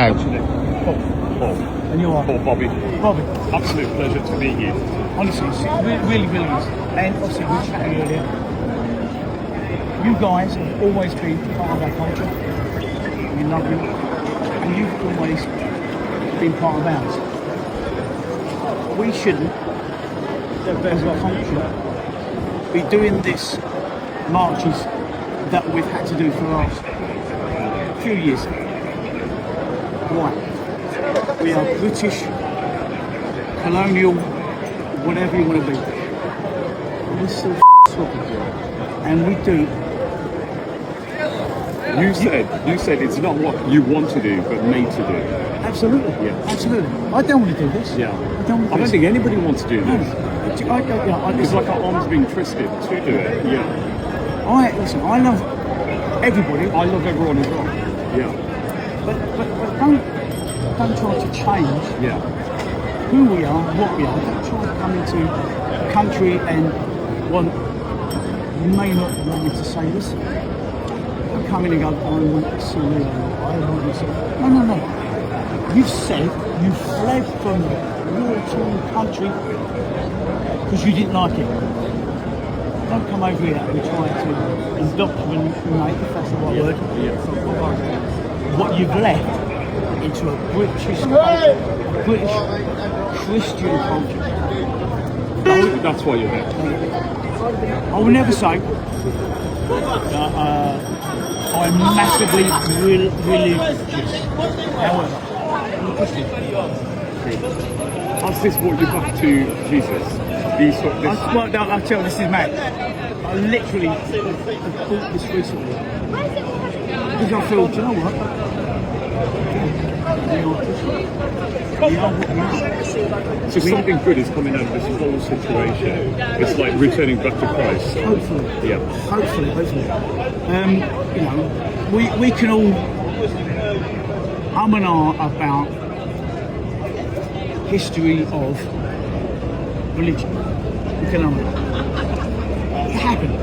How? Paul. And you are? Paul Bobby. Bobby. Absolute pleasure to meet you. Honestly, it's really, really is. And obviously, we were chatting earlier. You guys have always been part of our culture. We love you. And you've always been part of ours. We shouldn't, as a country, be doing this marches that we've had to do for the last few years. Why? We are British, colonial, whatever you want to be. We're still swapping. And we do. You said it's not what you want to do, but made to do. Absolutely. Yeah. Absolutely. I don't want to do this. Yeah. I don't think anybody wants to do No. this. It's like our arms being twisted to do it. Yeah. Listen, I love everybody, I love everyone as well. Yeah. but don't try to change Yeah. who we are, what we are. Don't try to come into a country and want, you may not want me to say this, but come in and go, I want to see you, I want to see. No. You've said you fled from the war-torn country because you didn't like it. Don't come over here and try to indoctrinate, if that's the right word, what you've left into a British culture, a British Christian culture. That's why you're there. I will never say I'm massively religious. However, I'm a Christian. Has this brought you back to Jesus? I'll tell you, this is mad. I literally have bought this recently. Because I feel, do you know what? We are what we are. So something good is coming out of this whole situation. It's like returning back to Christ. Hopefully. Yeah. Hopefully. You know, we can all and ah about history of religion. We can it happened.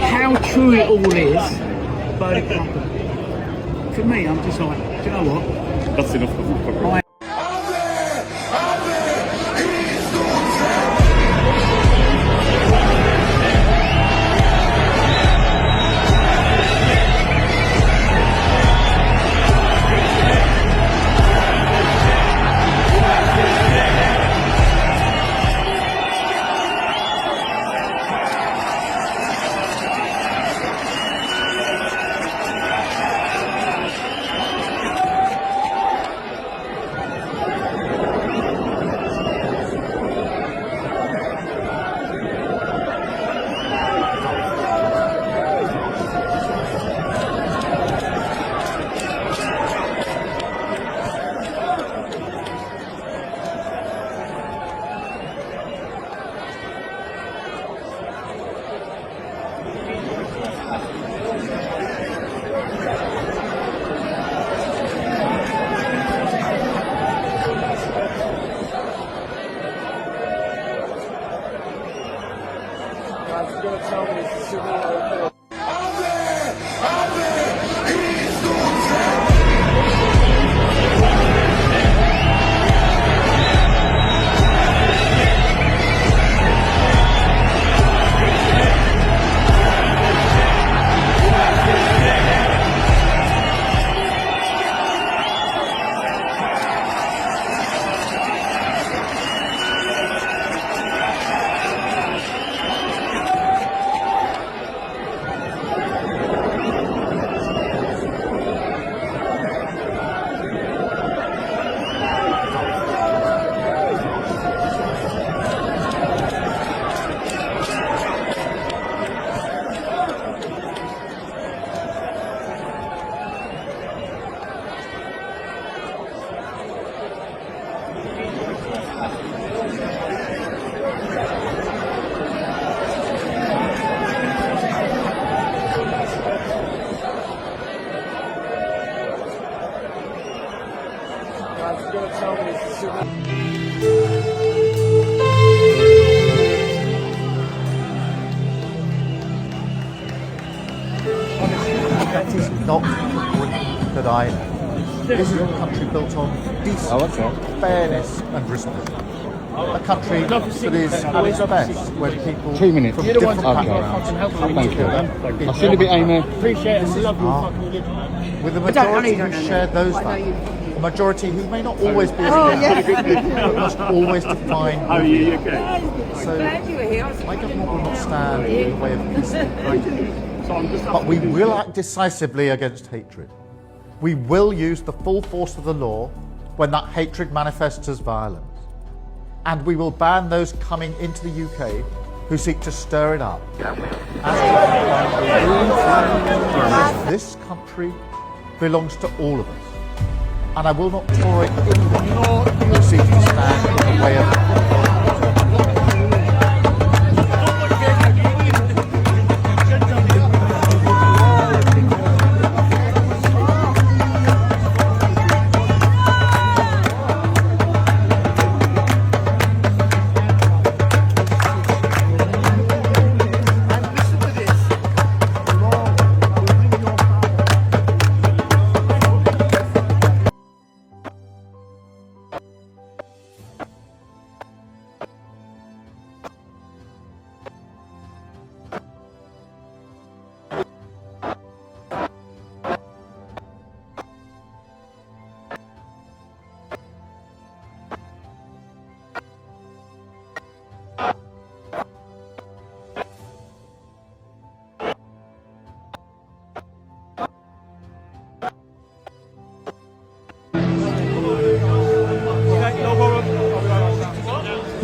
How true it all is, but it happened. For me, I'm just like, do you know what? That's enough for That is not that I know. This is a country built on decency, fairness and respect. A country that is at its best when people 2 minutes. from different Okay. backgrounds come Thank you. together. I'll see you in a bit, Amy. Appreciate it. Love you. With a majority who share those values. A majority who may not always be as but must always define How are you? Okay. So Glad you were here. my government will not stand in the way of peace. So I'm just But we will act decisively against hatred. We will use the full force of the law when that hatred manifests as violence. And we will ban those coming into the UK who seek to stir it up. This country belongs to all of us. And I will not tolerate anyone who seeks to stand in the way of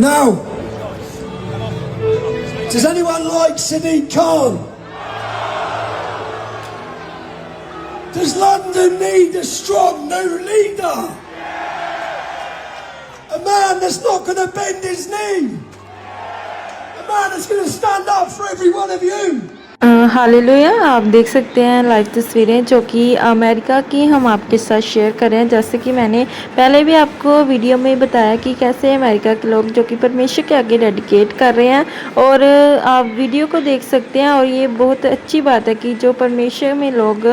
Now, does anyone like Sadiq Khan? Does London need a strong new leader? A man that's not going to bend his knee? A man that's going to stand up for every one of you? Hallelujah. आप देख सकते हैं live तस्वीरें जो कि America की हम आपके साथ शेयर कर रहे हैं। जैसे कि मैंने पहले भी आपको वीडियो में बताया कि कैसे अमेरिका के लोग जो कि परमेश्वर के आगे डेडिकेट कर रहे हैं, और आप वीडियो को देख सकते हैं। और ये बहुत अच्छी बात है कि जो परमेश्वर में लोग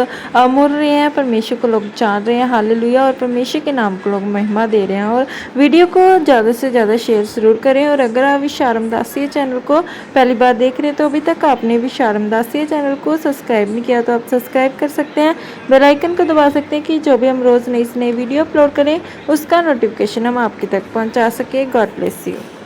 मुड़ रहे हैं, परमेश्वर को लोग जान रहे हैं। हालेलुया। और परमेश्वर के नाम को लोग महिमा दे रहे हैं। और वीडियो को ज़्यादा से ज़्यादा शेयर ज़रूर करें। और अगर आप विशारम दासिया चैनल को पहली बार देख रहे हैं तो अभी तक आपने विशारम दासिया चैनल को सब्सक्राइब नहीं किया तो आप सब्सक्राइब कर सकते हैं, बेल आइकन को दबा सकते हैं कि जो भी हम रोज़ नई से नई वीडियो अपलोड करें उसका नोटिफिकेशन हम आपके तक पहुंचा सके। God bless you.